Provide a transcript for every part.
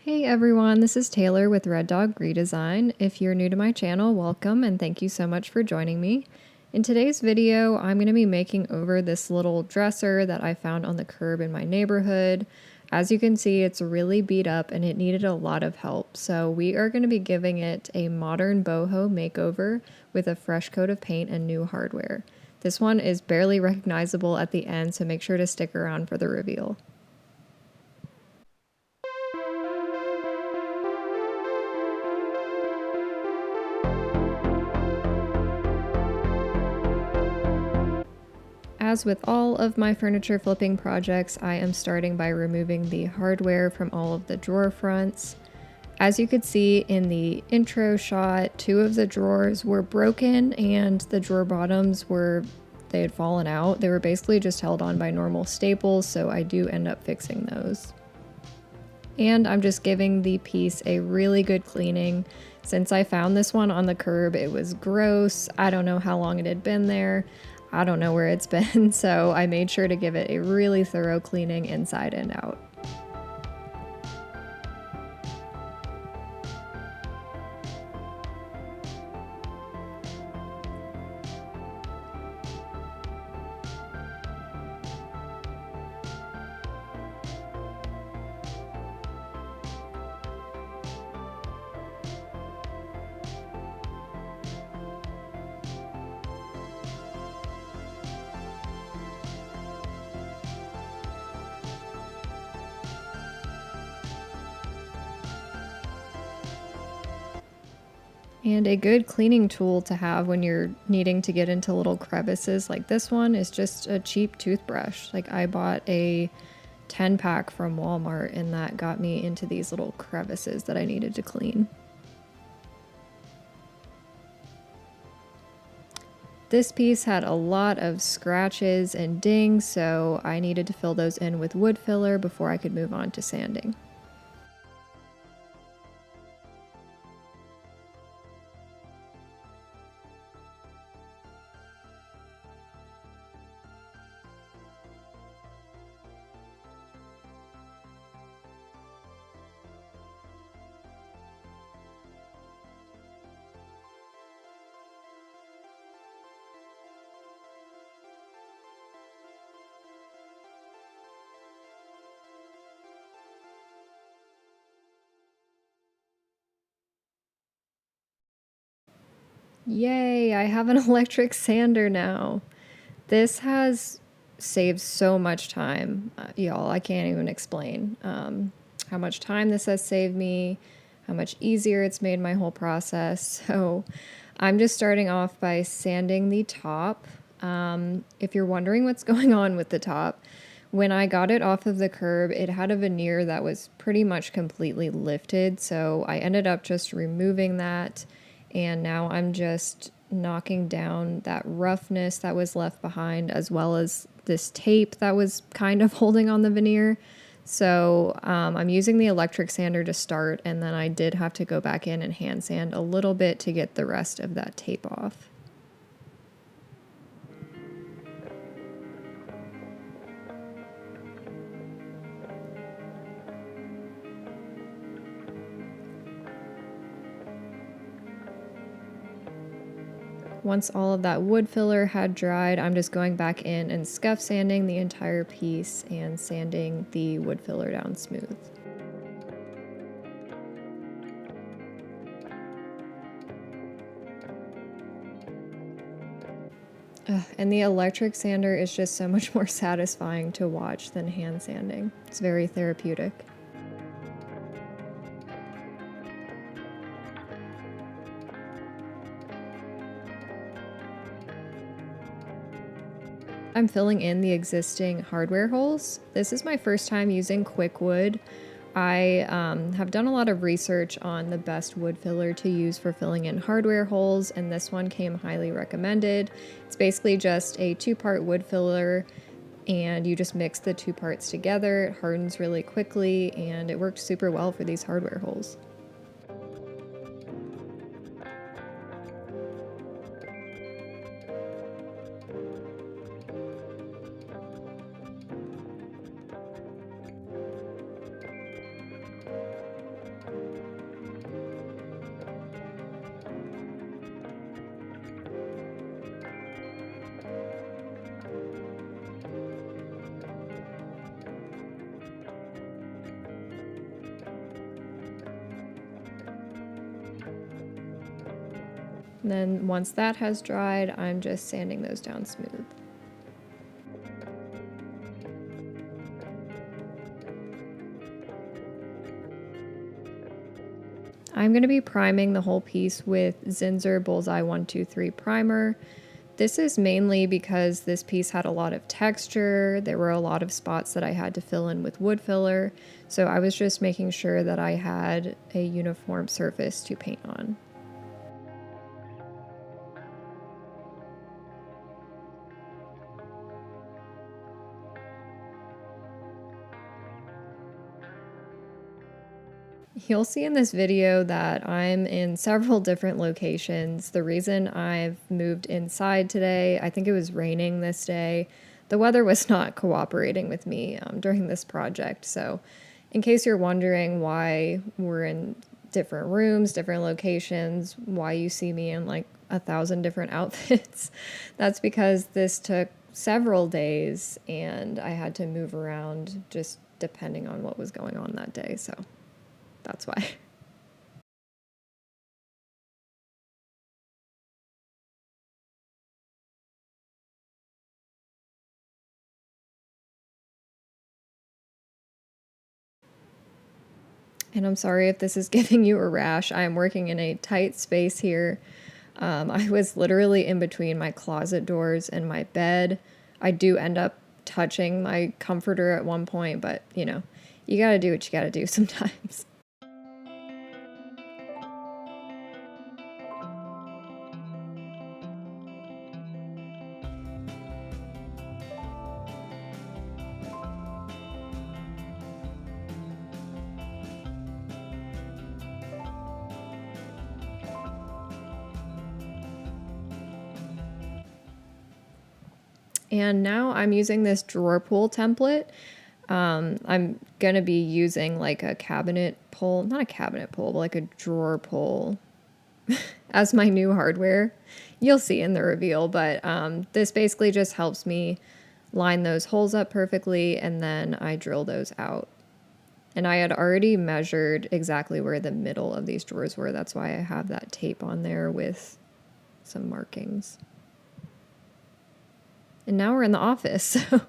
Hey everyone, this is Taylor with Red Dog Redesign. If you're new to my channel, welcome and thank you so much for joining me. In today's video, I'm going to be making over this little dresser that I found on the curb in my neighborhood. As you can see, it's really beat up and it needed a lot of help. So we are going to be giving it a modern boho makeover with a fresh coat of paint and new hardware. This one is barely recognizable at the end, so make sure to stick around for the reveal. As with all of my furniture flipping projects, I am starting by removing the hardware from all of the drawer fronts. As you could see in the intro shot, two of the drawers were broken and the drawer bottoms they had fallen out. They were basically just held on by normal staples, so I do end up fixing those. And I'm just giving the piece a really good cleaning. Since I found this one on the curb, it was gross. I don't know how long it had been there. I don't know where it's been, so I made sure to give it a really thorough cleaning inside and out. And a good cleaning tool to have when you're needing to get into little crevices like this one is just a cheap toothbrush. Like I bought a 10-pack from Walmart and that got me into these little crevices that I needed to clean. This piece had a lot of scratches and dings, so I needed to fill those in with wood filler before I could move on to sanding. Yay, I have an electric sander now. This has saved so much time, y'all. I can't even explain how much time this has saved me, how much easier it's made my whole process. So I'm just starting off by sanding the top. If you're wondering what's going on with the top, when I got it off of the curb, it had a veneer that was pretty much completely lifted. So I ended up just removing that. And now I'm just knocking down that roughness that was left behind, as well as this tape that was kind of holding on the veneer. So I'm using the electric sander to start, and then I did have to go back in and hand sand a little bit to get the rest of that tape off. Once all of that wood filler had dried, I'm just going back in and scuff sanding the entire piece and sanding the wood filler down smooth. And the electric sander is just so much more satisfying to watch than hand sanding. It's very therapeutic. I'm filling in the existing hardware holes. This is my first time using quick wood. I have done a lot of research on the best wood filler to use for filling in hardware holes, and this one came highly recommended. It's basically just a 2-part wood filler, and you just mix the 2 parts together. It hardens really quickly, and it works super well for these hardware holes. And then once that has dried, I'm just sanding those down smooth. I'm going to be priming the whole piece with Zinsser Bullseye 123 primer. This is mainly because this piece had a lot of texture. There were a lot of spots that I had to fill in with wood filler. So I was just making sure that I had a uniform surface to paint on. You'll see in this video that I'm in several different locations. The reason I've moved inside today, I think it was raining this day. The weather was not cooperating with me during this project. So in case you're wondering why we're in different rooms, different locations, why you see me in like 1,000 different outfits, that's because this took several days and I had to move around just depending on what was going on that day. So that's why. And I'm sorry if this is giving you a rash. I am working in a tight space here. I was literally in between my closet doors and my bed. I do end up touching my comforter at one point, but you know, you gotta do what you gotta do sometimes. And now I'm using this drawer pull template. I'm going to be using like a cabinet pull, not a cabinet pull, but like a drawer pull as my new hardware. You'll see in the reveal, but this basically just helps me line those holes up perfectly and then I drill those out. And I had already measured exactly where the middle of these drawers were. That's why I have that tape on there with some markings. And now we're in the office, so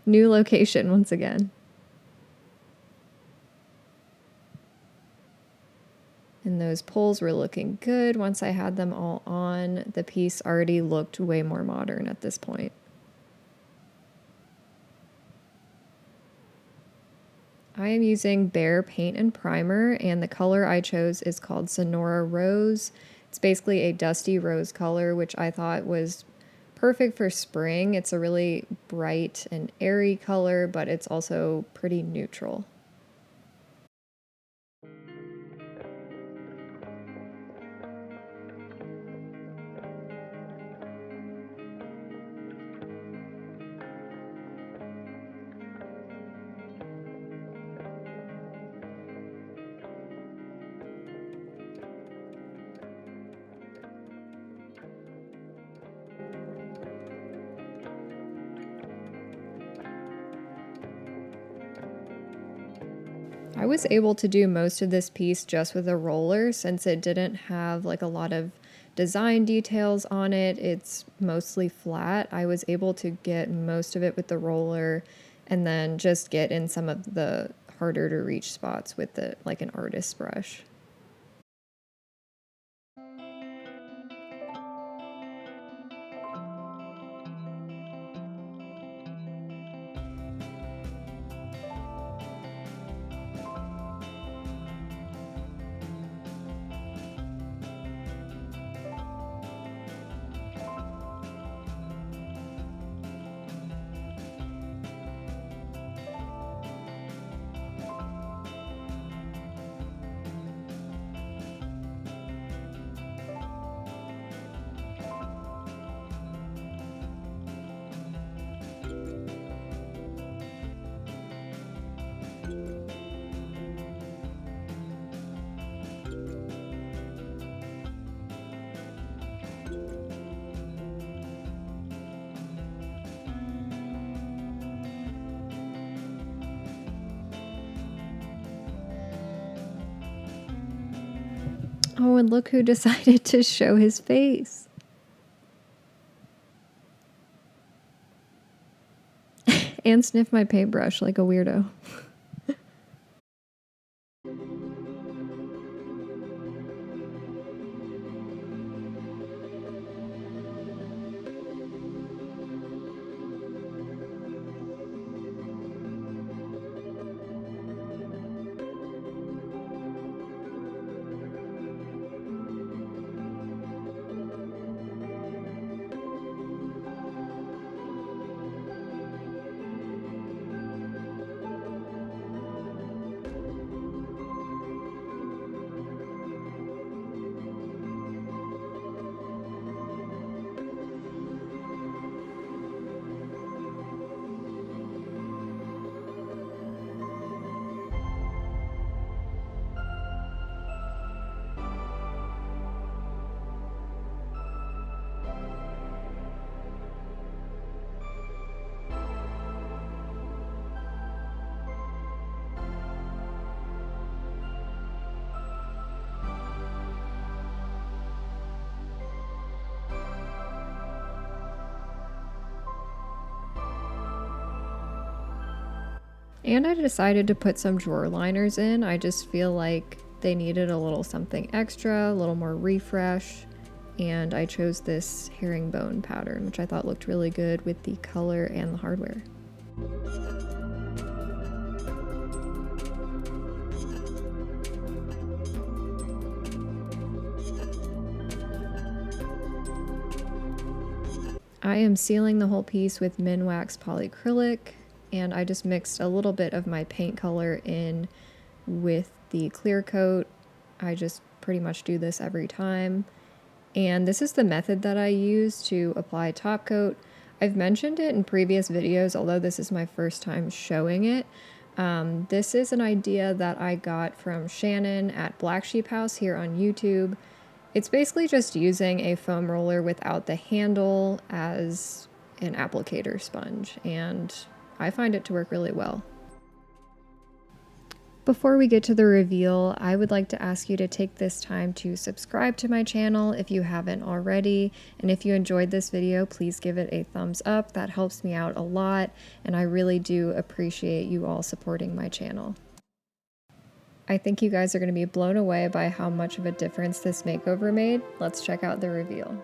new location once again. And those pulls were looking good. Once I had them all on, the piece already looked way more modern at this point. I am using Bare Paint and Primer, and the color I chose is called Sonora Rose. It's basically a dusty rose color, which I thought was perfect for spring. It's a really bright and airy color, but it's also pretty neutral. I was able to do most of this piece just with a roller since it didn't have like a lot of design details on it. It's mostly flat. I was able to get most of it with the roller and then just get in some of the harder to reach spots with the like an artist's brush. Oh, and look who decided to show his face. And sniff my paintbrush like a weirdo. And I decided to put some drawer liners in. I just feel like they needed a little something extra, a little more refresh. And I chose this herringbone pattern, which I thought looked really good with the color and the hardware. I am sealing the whole piece with Minwax polyacrylic, and I just mixed a little bit of my paint color in with the clear coat. I just pretty much do this every time. And this is the method that I use to apply top coat. I've mentioned it in previous videos, although this is my first time showing it. This is an idea that I got from Shannon at Black Sheep House here on YouTube. It's basically just using a foam roller without the handle as an applicator sponge, and I find it to work really well. Before we get to the reveal, I would like to ask you to take this time to subscribe to my channel if you haven't already, and if you enjoyed this video, please give it a thumbs up. That helps me out a lot, and I really do appreciate you all supporting my channel. I think you guys are going to be blown away by how much of a difference this makeover made. Let's check out the reveal.